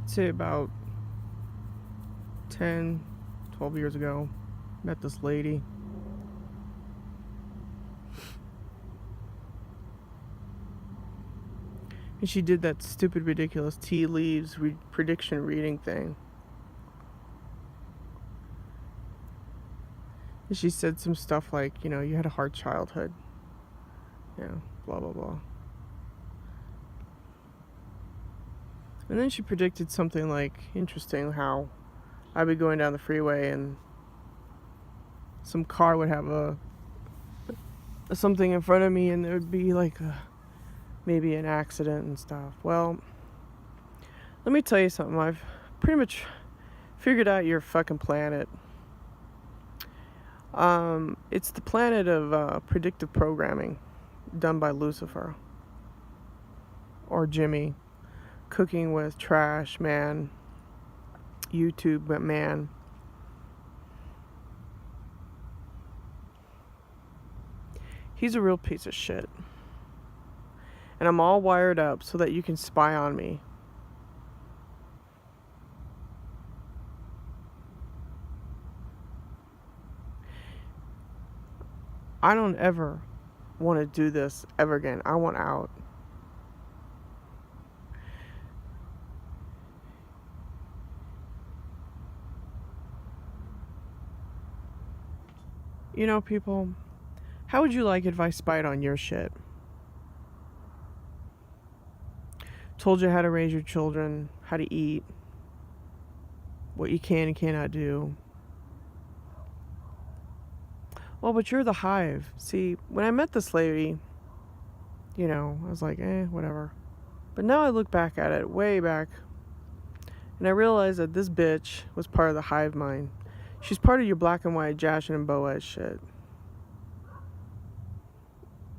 I'd say about 10, 12 years ago. Met this lady. And she did that stupid, ridiculous tea leaves prediction reading thing. And she said some stuff like, you had a hard childhood. Blah, blah, blah. And then she predicted something like, interesting, how I'd be going down the freeway and some car would have something in front of me and there would be like maybe an accident and stuff. Well, let me tell you something. I've pretty much figured out your fucking planet. It's the planet of predictive programming done by Lucifer or Jimmy, Cooking with Trash Man, YouTube Man. He's a real piece of shit. And I'm all wired up so that you can spy on me. I don't ever want to do this ever again. I want out. People, how would you like if I spied on your shit? Told you how to raise your children, how to eat, what you can and cannot do. Well, but you're the hive. See, when I met this lady, I was like, whatever. But now I look back at it, way back, and I realize that this bitch was part of the hive mind. She's part of your black and white Jashin and Boaz shit.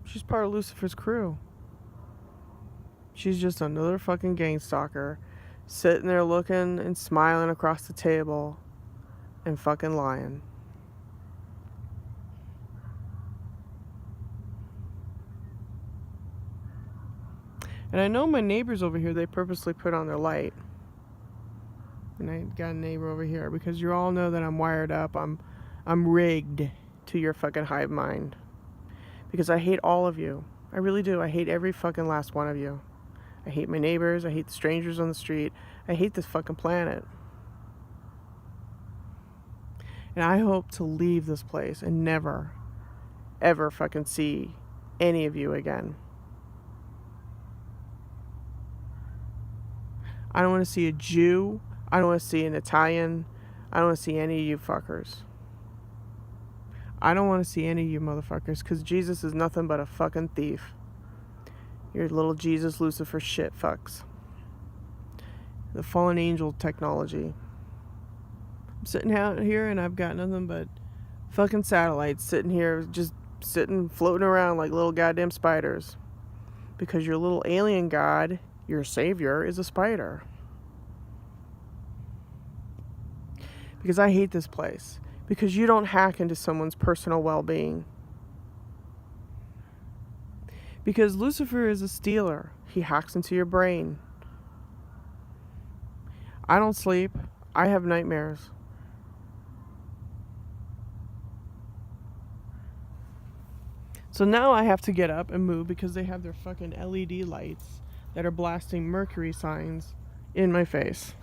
She's part of Lucifer's crew. She's just another fucking gang stalker, sitting there looking and smiling across the table and fucking lying. And I know my neighbors over here, they purposely put on their light. And I got a neighbor over here because you all know that I'm wired up. I'm rigged to your fucking hive mind. Because I hate all of you. I really do. I hate every fucking last one of you. I hate my neighbors. I hate the strangers on the street. I hate this fucking planet. And I hope to leave this place and never, ever fucking see any of you again. I don't want to see a Jew. I don't want to see an Italian. I don't want to see any of you fuckers. I don't want to see any of you motherfuckers because Jesus is nothing but a fucking thief. You're little Jesus Lucifer shit fucks. The fallen angel technology. I'm sitting out here and I've got nothing but fucking satellites sitting here, just sitting, floating around like little goddamn spiders. Because your little alien god, your savior, is a spider. Because I hate this place. Because you don't hack into someone's personal well-being. Because Lucifer is a stealer. He hacks into your brain. I don't sleep. I have nightmares. So now I have to get up and move because they have their fucking LED lights that are blasting Mercury signs in my face.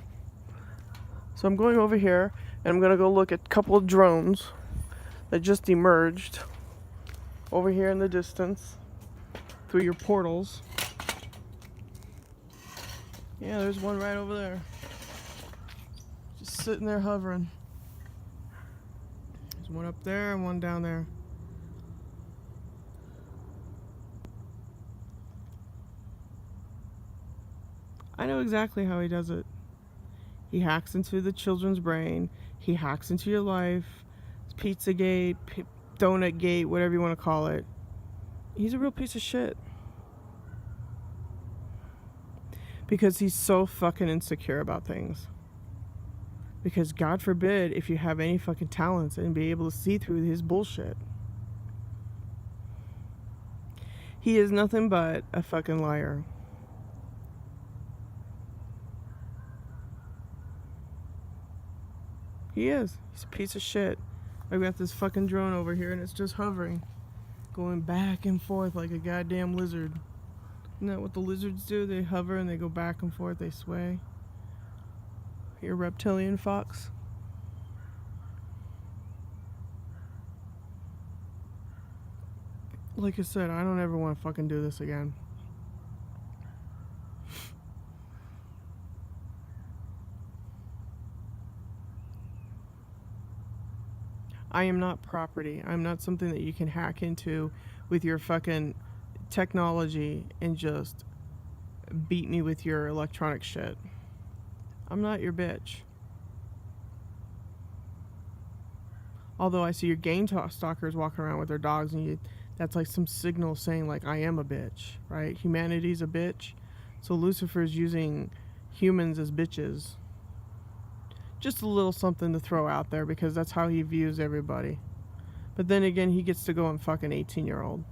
So I'm going over here and I'm going to go look at a couple of drones that just emerged over here in the distance through your portals. Yeah, there's one right over there. Just sitting there hovering. There's one up there and one down there. I know exactly how he does it. He hacks into the children's brain. He hacks into your life. Pizzagate, Donut Gate, whatever you want to call it. He's a real piece of shit. Because he's so fucking insecure about things. Because God forbid if you have any fucking talents and be able to see through his bullshit. He is nothing but a fucking liar. He is. He's a piece of shit. I got this fucking drone over here and it's just hovering, going back and forth like a goddamn lizard. Isn't that what the lizards do? They hover and they go back and forth, they sway. You're a reptilian fox. Like I said, I don't ever want to fucking do this again. I am not property. I'm not something that you can hack into with your fucking technology and just beat me with your electronic shit. I'm not your bitch. Although I see your game stalkers walking around with their dogs and that's like some signal saying like I am a bitch, right? Humanity's a bitch. So Lucifer's using humans as bitches. Just a little something to throw out there because that's how he views everybody. But then again, he gets to go and fuck an 18-year-old.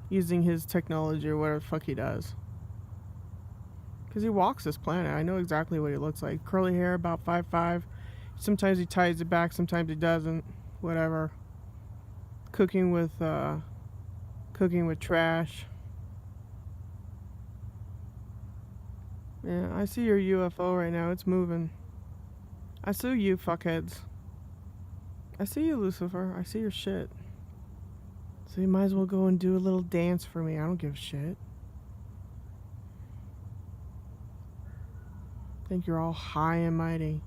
Using his technology or whatever the fuck he does. Because he walks this planet. I know exactly what he looks like. Curly hair, about 5'5". Sometimes he ties it back, sometimes he doesn't. Whatever. Cooking with trash. Yeah, I see your UFO right now. It's moving. I see you, fuckheads. I see you, Lucifer. I see your shit. So you might as well go and do a little dance for me. I don't give a shit. Think you're all high and mighty.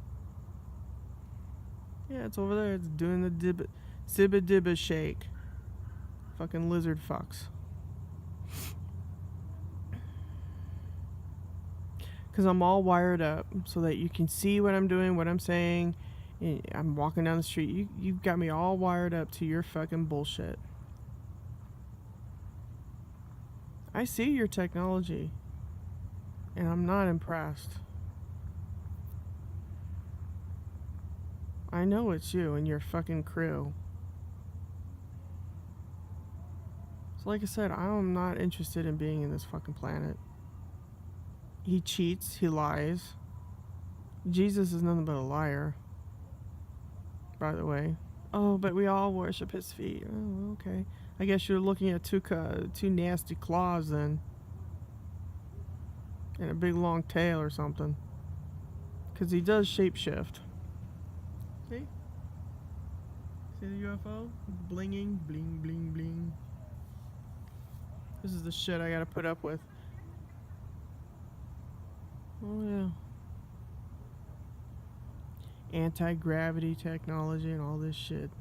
Yeah, it's over there. It's doing the zibba dibba shake. Fucking lizard fucks. Because I'm all wired up so that you can see what I'm doing, what I'm saying. I'm walking down the street. You've got me all wired up to your fucking bullshit. I see your technology. And I'm not impressed. I know it's you and your fucking crew. So like I said, I'm not interested in being in this fucking planet. He cheats, he lies. Jesus is nothing but a liar, by the way. Oh, but we all worship his feet. Oh, okay. I guess you're looking at two nasty claws then. And a big long tail or something. Because he does shapeshift. See? See the UFO? Blinging, bling, bling, bling. This is the shit I gotta put up with. Oh, yeah. Anti-gravity technology and all this shit.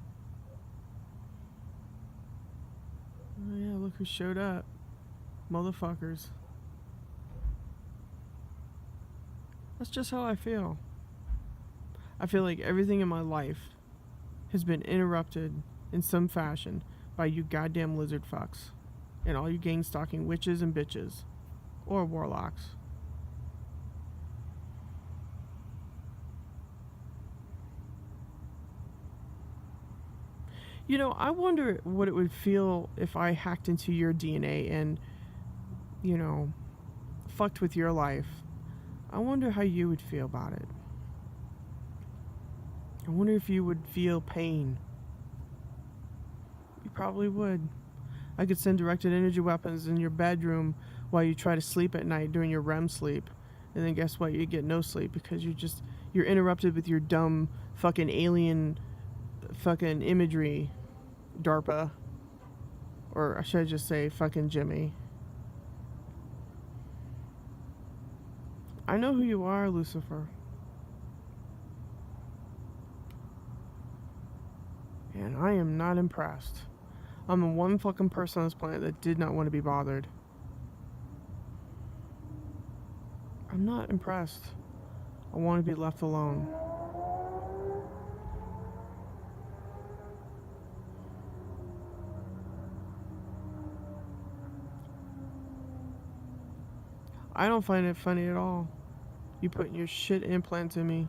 Oh, yeah, look who showed up. Motherfuckers. That's just how I feel. I feel like everything in my life has been interrupted in some fashion by you goddamn lizard fucks. And all you gang stalking witches and bitches. Or warlocks. You know, I wonder what it would feel if I hacked into your DNA and, you know, fucked with your life. I wonder how you would feel about it. I wonder if you would feel pain. You probably would. I could send directed energy weapons in your bedroom while you try to sleep at night during your REM sleep. And then guess what? You get no sleep because you're interrupted with your dumb fucking alien fucking imagery. DARPA. Or should I just say fucking Jimmy? I know who you are, Lucifer. And I am not impressed. I'm the one fucking person on this planet that did not want to be bothered. I'm not impressed. I want to be left alone. I don't find it funny at all. You putting your shit implants in me.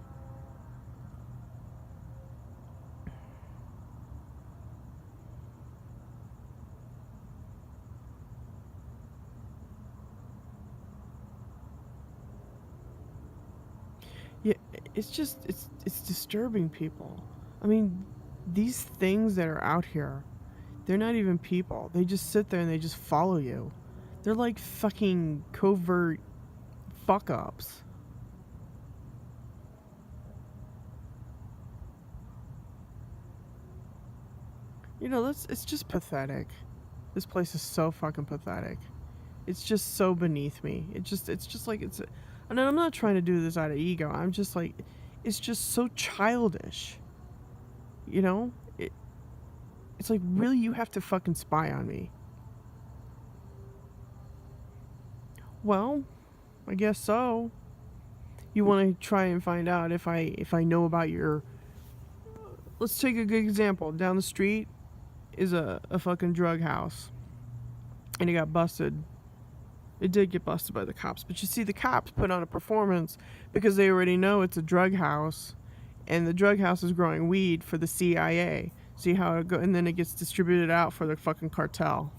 it's just, it's disturbing people. I mean, these things that are out here, they're not even people. They just sit there and they just follow you. They're like fucking covert fuck ups. You know, it's just pathetic. This place is so fucking pathetic. It's just so beneath me. It's just like and I'm not trying to do this out of ego. I'm just like, it's just so childish. You know? It's like, really, you have to fucking spy on me. Well, I guess so. You want to try and find out if I know about your. Let's take a good example. Down the street is a fucking drug house, and it got busted. It did get busted by the cops, but you see, the cops put on a performance because they already know it's a drug house, and the drug house is growing weed for the CIA. See how it go, and then it gets distributed out for the fucking cartel.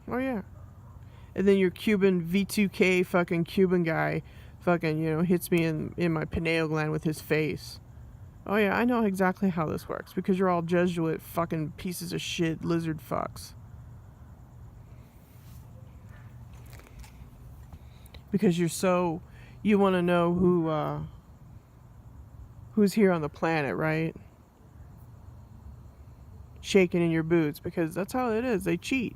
Oh yeah. And then your Cuban V2K fucking Cuban guy fucking, hits me in my pineal gland with his face. Oh yeah, I know exactly how this works because you're all Jesuit fucking pieces of shit lizard fucks. Because you want to know who's here on the planet, right? Shaking in your boots, because that's how it is. They cheat.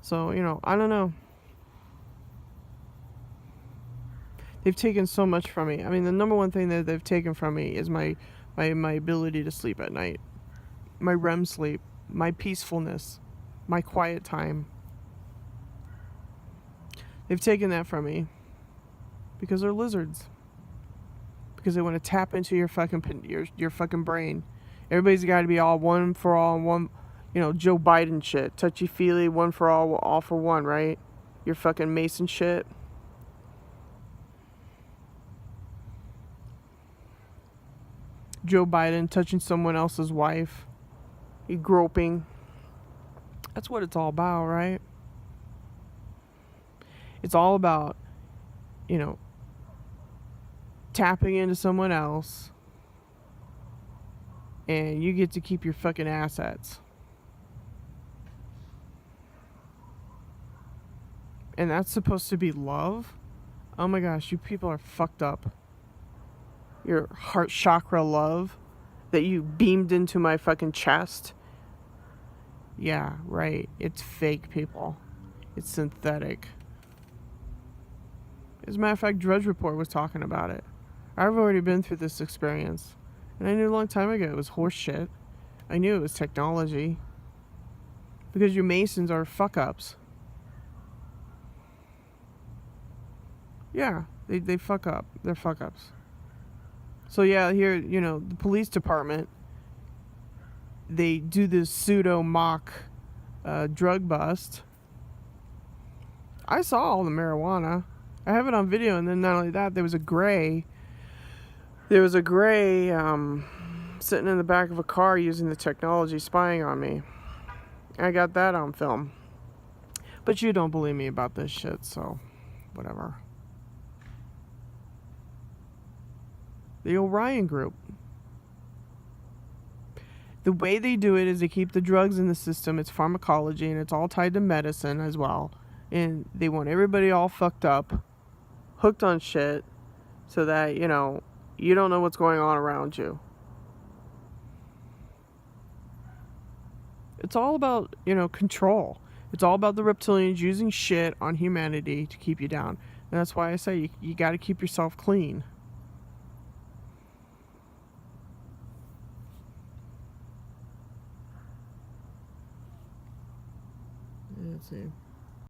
So, I don't know. They've taken so much from me. I mean, the number one thing that they've taken from me is my ability to sleep at night. My REM sleep, my peacefulness, my quiet time. They've taken that from me because they're lizards. Because they want to tap into your fucking your fucking brain. Everybody's got to be all one for all, one, Joe Biden shit, touchy feely, one for all for one, right? Your fucking Mason shit. Joe Biden touching someone else's wife, he groping. That's what it's all about, right? It's all about, tapping into someone else, and you get to keep your fucking assets. And that's supposed to be love? Oh my gosh, you people are fucked up. Your heart chakra love that you beamed into my fucking chest. Yeah, right. It's fake, people. It's synthetic. As a matter of fact, Drudge Report was talking about it. I've already been through this experience. And I knew a long time ago it was horse shit. I knew it was technology. Because you Masons are fuck-ups. Yeah, they fuck up. They're fuck-ups. So yeah, here, the police department, they do this pseudo mock drug bust. I saw all the marijuana. I have it on video, and then not only that, there was a gray sitting in the back of a car using the technology spying on me. I got that on film. But you don't believe me about this shit, so whatever. The Orion Group. The way they do it is they keep the drugs in the system. It's pharmacology, and it's all tied to medicine as well. And they want everybody all fucked up, hooked on shit, so that, you don't know what's going on around you. It's all about, control. It's all about the reptilians using shit on humanity to keep you down. And that's why I say you got to keep yourself clean. Let's see.